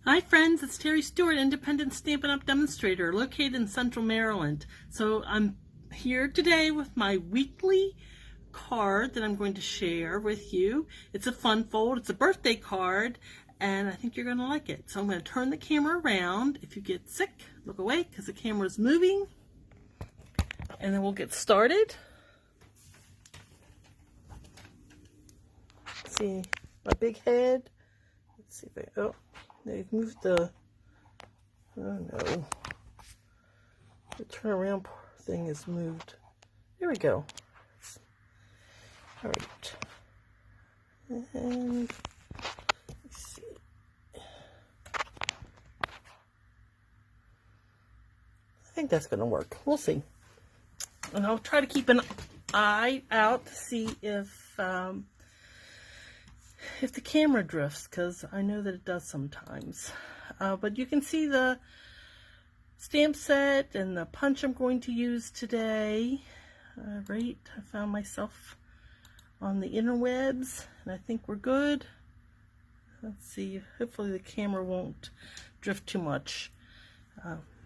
Hi friends, it's Terry Stewart, Independent Stampin' Up! Demonstrator, located in Central Maryland. So I'm here today with my weekly card that I'm going to share with you. It's a fun fold, it's a birthday card, and I think you're going to like it. So I'm going to turn the camera around. If you get sick, look away because the camera is moving. And then we'll get started. See my big head. Let's see if they've moved the, oh no, the turnaround thing is moved. There we go. All right. And let's see. I think that's going to work. We'll see. And I'll try to keep an eye out to see if the camera drifts, because I know that it does sometimes. But you can see the stamp set and the punch I'm going to use today. Right, I found myself on the interwebs, and I think we're good. Let's see, hopefully the camera won't drift too much.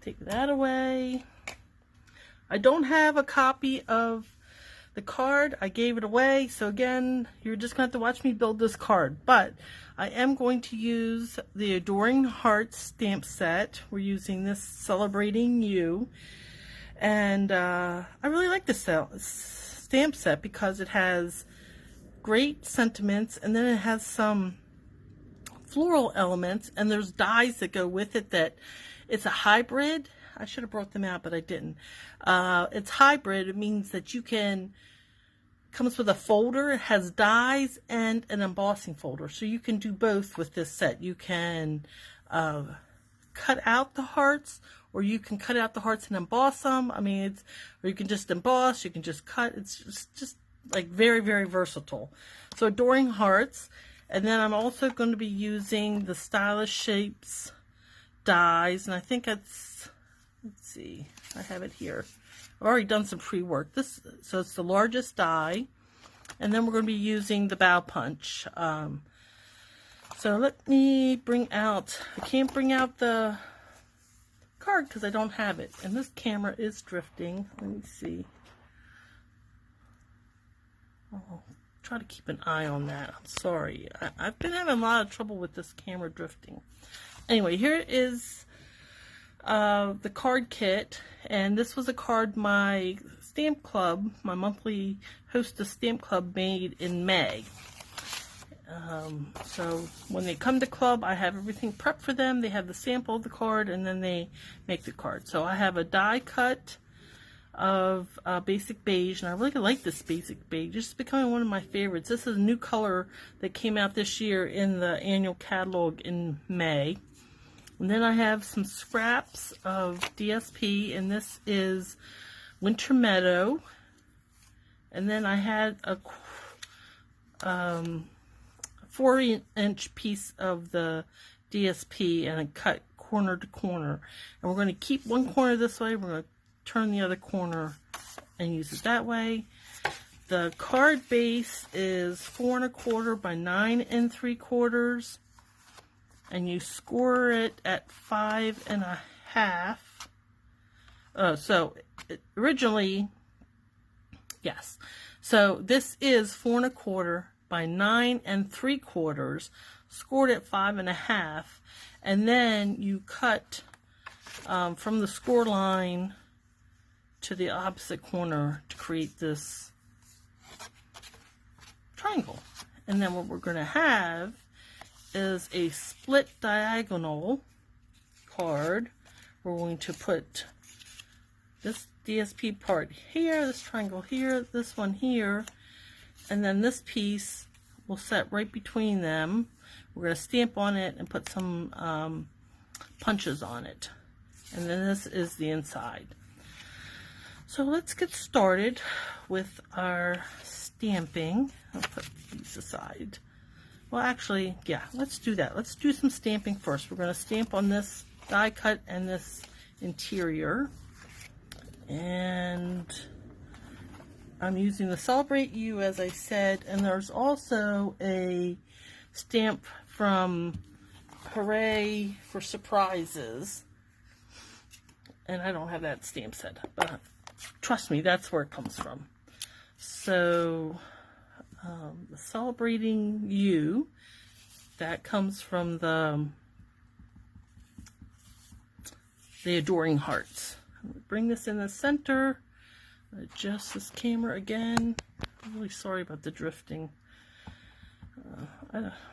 Take that away. I don't have a copy of the card. I gave it away, so again, you're just going to have to watch me build this card. But I am going to use the Adoring Hearts stamp set. We're using this Celebrating You, and I really like this stamp set because it has great sentiments, and then it has some floral elements, and there's dies that go with it. That it's a hybrid. I should have brought them out, but I didn't. It's hybrid. It means that you can, comes with a folder. It has dies and an embossing folder. So you can do both with this set. You can cut out the hearts, or you can cut out the hearts and emboss them. I mean, or you can just emboss, you can just cut. It's just like very, very versatile. So Adoring Hearts. And then I'm also going to be using the Stylish Shapes dies, and I think it's, let's see, I have it here. I've already done some pre-work. So it's the largest die, and then we're going to be using the Bough Punch. So let me bring out, I can't bring out the card because I don't have it, and this camera is drifting. Let me see. Oh, try to keep an eye on that. I'm sorry. I've been having a lot of trouble with this camera drifting. Anyway, here is the card kit, and this was a card my stamp club, my monthly hostess stamp club, made in May. So when they come to club, I have everything prepped for them. They have the sample of the card, and then they make the card. So I have a die cut of Basic Beige, and I really like this Basic Beige. It's becoming one of my favorites. This is a new color that came out this year in the annual catalog in May. And then I have some scraps of DSP, and this is Winter Meadow. And then I had a 4-inch piece of the DSP, and I cut corner to corner. And we're going to keep one corner this way, we're going to turn the other corner and use it that way. The card base is 4 1/4 by 9 3/4. And you score it at 5 1/2. So originally, yes. So this is 4 1/4 by 9 3/4, scored at 5 1/2, and then you cut from the score line to the opposite corner to create this triangle. And then what we're going to have is a split diagonal card. We're going to put this DSP part here, this triangle here, this one here, and then this piece will set right between them. We're going to stamp on it and put some punches on it. And then this is the inside. So let's get started with our stamping. I'll put these aside. Well, actually, yeah, let's do that. Let's do some stamping first. We're going to stamp on this die cut and this interior. And I'm using the Celebrate You, as I said, and there's also a stamp from hooray for surprises. And I don't have that stamp set, but trust me, that's where it comes from. So, Celebrating You, that comes from the Adoring Hearts. Bring this in the center. Adjust this camera again. I'm really sorry about the drifting.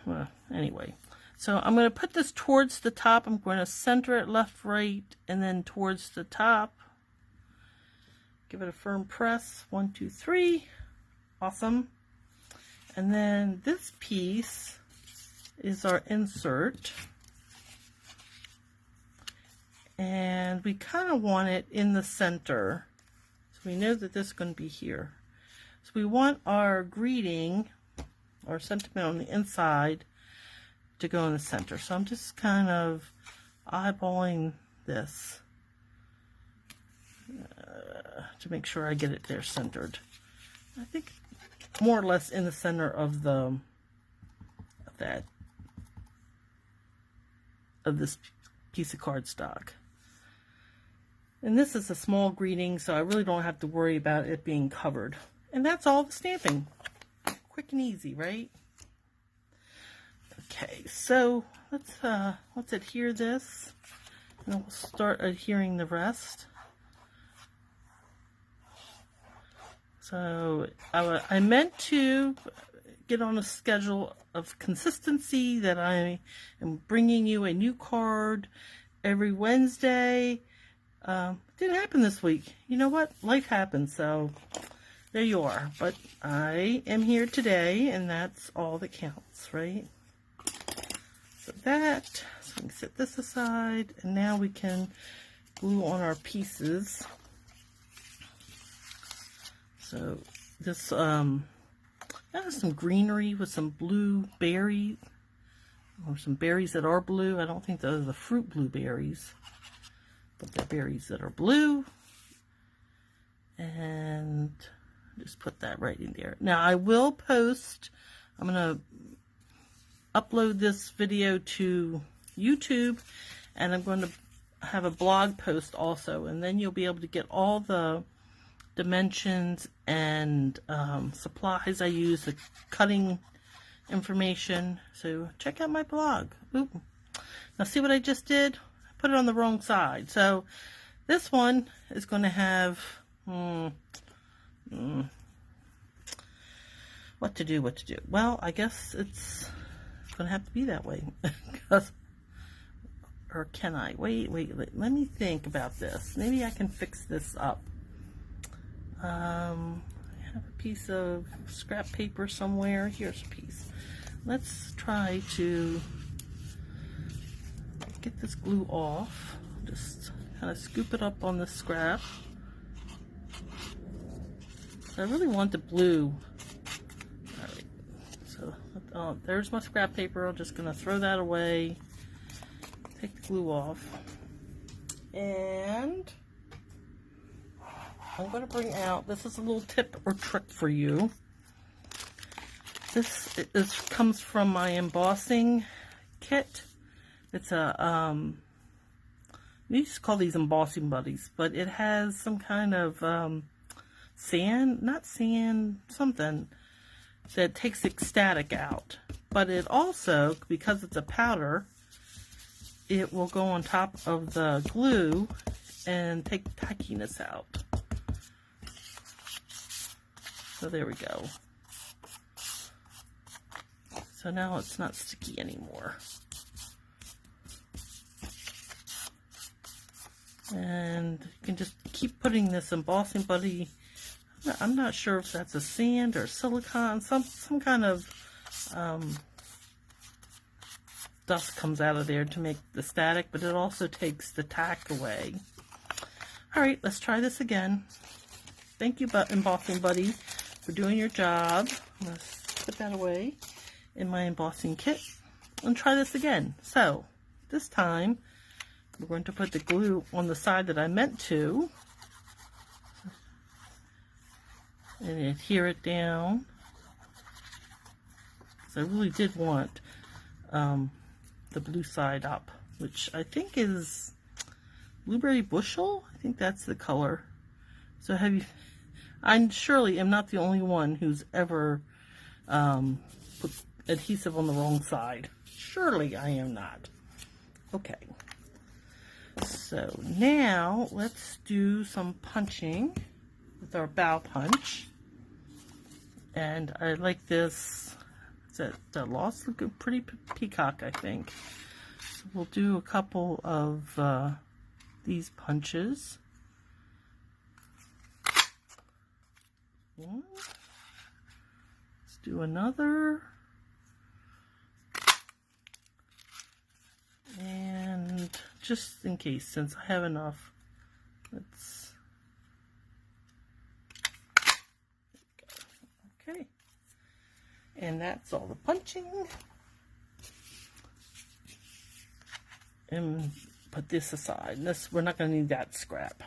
Well, anyway. So I'm going to put this towards the top. I'm going to center it left, right, and then towards the top. Give it a firm press. 1, 2, 3. Awesome. And then this piece is our insert. And we kind of want it in the center. So we know that this is going to be here. So we want our greeting, or sentiment on the inside, to go in the center. So I'm just kind of eyeballing this to make sure I get it there centered. I think more or less in the center of this piece of cardstock. And this is a small greeting, so I really don't have to worry about it being covered. And that's all the stamping. Quick and easy, right? Okay, so let's adhere this, and then we'll start adhering the rest. So I meant to get on a schedule of consistency that I am bringing you a new card every Wednesday. Didn't happen this week. You know what? Life happens, so there you are. But I am here today, and that's all that counts, right? So we can set this aside, and now we can glue on our pieces. So this has some greenery with some blue berry, or some berries that are blue. I don't think those are the fruit blueberries, but they're berries that are blue. And just put that right in there. Now I will post, I'm going to upload this video to YouTube, and I'm going to have a blog post also, and then you'll be able to get all the dimensions and supplies I use, the cutting information. So check out my blog. Ooh. Now see what I just did? I put it on the wrong side. So this one is going to have what to do. Well, I guess it's going to have to be that way. Or can I? Wait, let me think about this. Maybe I can fix this up. I have a piece of scrap paper somewhere. Here's a piece. Let's try to get this glue off. Just kind of scoop it up on the scrap. So I really want the blue. Alright, so there's my scrap paper. I'm just going to throw that away. Take the glue off. And I'm going to bring out, this is a little tip or trick for you. This comes from my embossing kit. It's a, we used to call these embossing buddies, but it has some kind of something that takes the static out. But it also, because it's a powder, it will go on top of the glue and take the tackiness out. So there we go. So now it's not sticky anymore. And you can just keep putting this embossing buddy. I'm not sure if that's a sand or silicone, some kind of dust comes out of there to make the static, but it also takes the tack away. Alright, let's try this again. Thank you, embossing buddy, for doing your job. I'm going to put that away in my embossing kit and try this again. So, this time, we're going to put the glue on the side that I meant to, and adhere it down, because I really did want the blue side up, which I think is blueberry bushel. I think that's the color. So I surely am not the only one who's ever put adhesive on the wrong side. Surely I am not. Okay. So now let's do some punching with our Bough Punch. And I like this. It's a Lost Looking Pretty Peacock, I think. So we'll do a couple of these punches. One. Let's do another. And just in case, since I have enough, let's. Okay. And that's all the punching. And put this aside. We're not going to need that scrap.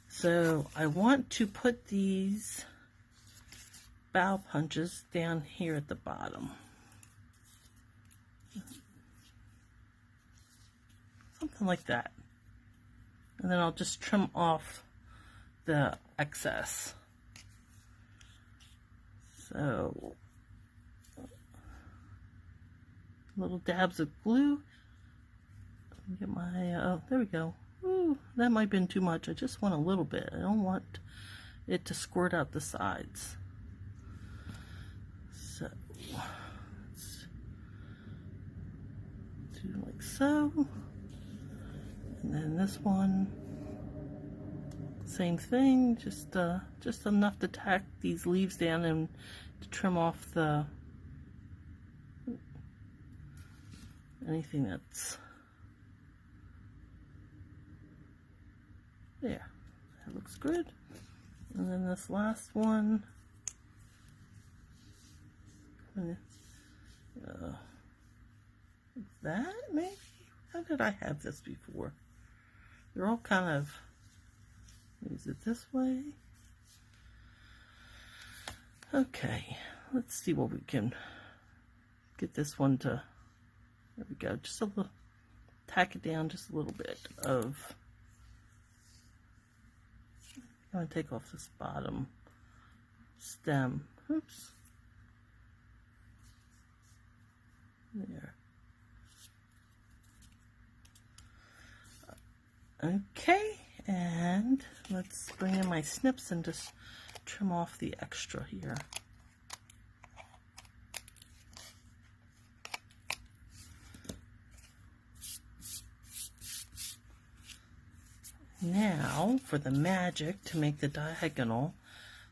So I want to put these bow punches down here at the bottom. Something like that. And then I'll just trim off the excess. So, little dabs of glue. Get my, there we go. Ooh, that might have been too much. I just want a little bit. I don't want it to squirt out the sides. So, let's do like so. And then this one, same thing, just enough to tack these leaves down and to trim off the anything that's there. That looks good. And then this last one, that maybe? How did I have this before? They're all kind of, is it this way? Okay, let's see what we can get this one to, there we go, just a little, tack it down just a little bit of, I'm going to take off this bottom stem, oops, there. Okay, and let's bring in my snips and just trim off the extra here. Now for the magic to make the diagonal.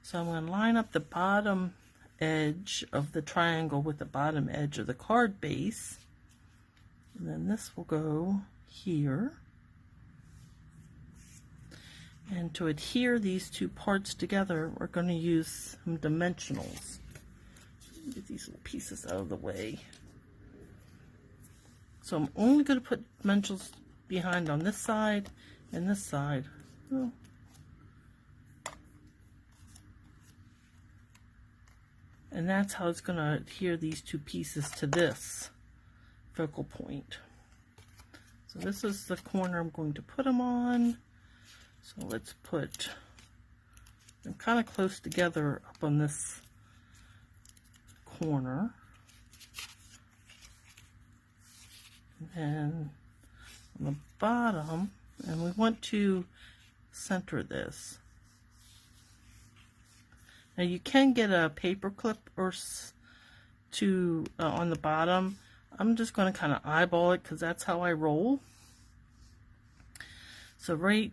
So I'm going to line up the bottom edge of the triangle with the bottom edge of the card base. And then this will go here. And to adhere these two parts together, we're going to use some dimensionals. Get these little pieces out of the way. So I'm only going to put dimensionals behind on this side and this side. Oh. And that's how it's going to adhere these two pieces to this focal point. So this is the corner I'm going to put them on. So let's put them kind of close together up on this corner. And then on the bottom, and we want to center this. Now you can get a paper clip or to on the bottom. I'm just going to kind of eyeball it because that's how I roll. So right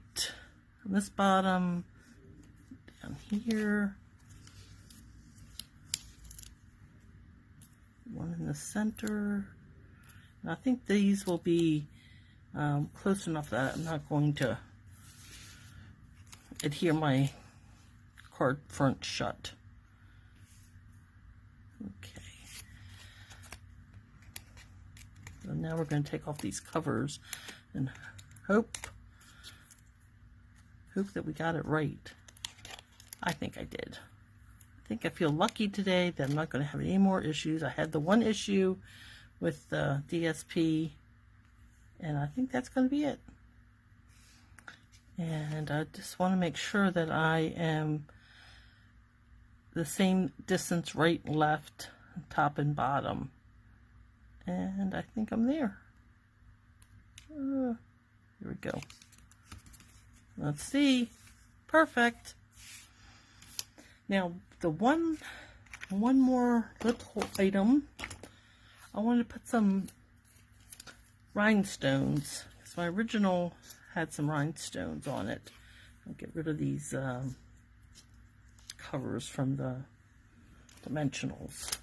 on this bottom, down here, one in the center. And I think these will be close enough that I'm not going to adhere my card front shut. Okay. So now we're going to take off these covers and hope that we got it right. I think I did. I think I feel lucky today that I'm not going to have any more issues. I had the one issue with the DSP, and I think that's going to be it. And I just want to make sure that I am the same distance right, left, top and bottom, and I think I'm there. Here we go. Let's see. Perfect. Now the one more little item, I want to put some rhinestones, because my original had some rhinestones on it. I'll get rid of these covers from the dimensionals.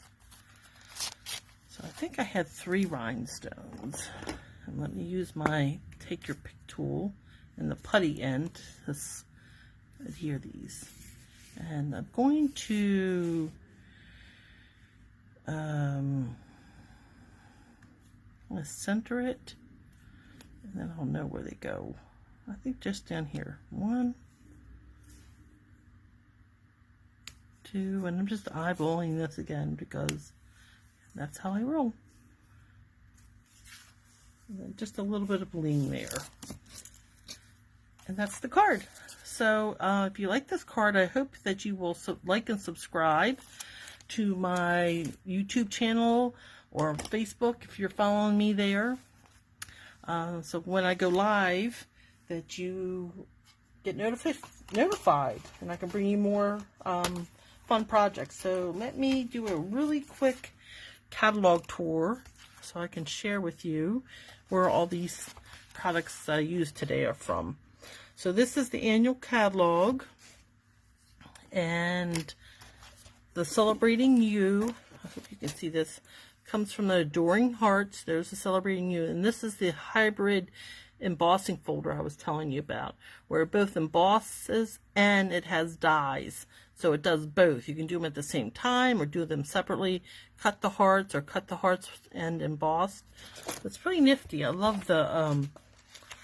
So I think I had 3 rhinestones. And let me use my take your pick tool and the putty end to adhere these. And I'm going to center it, and then I'll know where they go. I think just down here. 1, 2, and I'm just eyeballing this again because that's how I roll. And then just a little bit of bling there. And that's the card. So if you like this card, I hope that you will like and subscribe to my YouTube channel or Facebook if you're following me there. So when I go live, that you get notified, and I can bring you more fun projects. So let me do a really quick catalog tour so I can share with you where all these products I used today are from. So this is the annual catalog, and the Celebrating You, I hope you can see this, comes from the Adoring Hearts. There's the Celebrating You, and this is the hybrid embossing folder I was telling you about, where it both embosses and it has dies. So it does both. You can do them at the same time or do them separately. Cut the hearts or cut the hearts and embossed. It's pretty nifty. I love the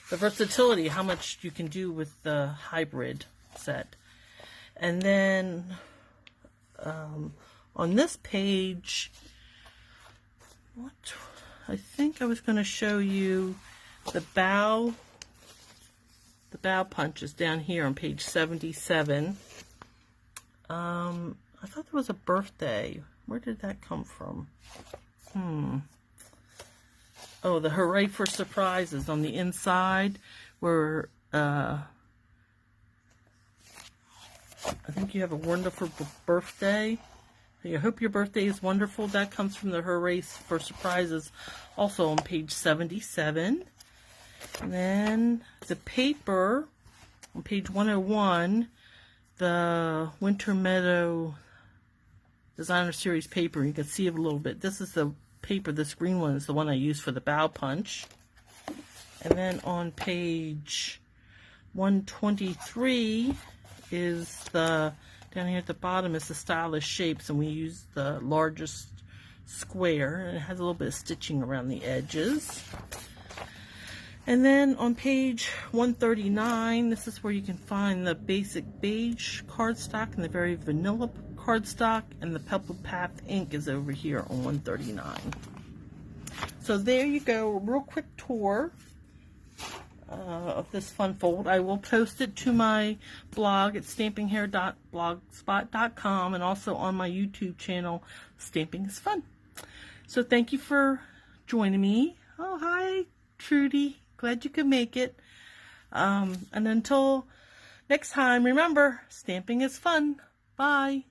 versatility, how much you can do with the hybrid set. And then on this page, I think I was going to show you the Bough Punch is down here on page 77. I thought there was a birthday. Where did that come from? Oh, the Hooray for Surprises on the inside, where I think you have a wonderful birthday. I hope your birthday is wonderful. That comes from the Hooray for Surprises, also on page 77. And then the paper on page 101, the Winter Meadow Designer Series paper. You can see it a little bit. This is the paper, this green one is the one I use for the Bough Punch. And then on page 123 is the, down here at the bottom is the Stylish Shapes, and we use the largest square, and it has a little bit of stitching around the edges. And then on page 139, this is where you can find the basic beige cardstock and the very vanilla cardstock, and the Pebble Path ink is over here on 139. So there you go, a real quick tour of this fun fold. I will post it to my blog at stampinghair.blogspot.com and also on my YouTube channel, Stamping is Fun. So thank you for joining me. Oh, hi, Trudy. Glad you could make it. And until next time, remember, stamping is fun. Bye.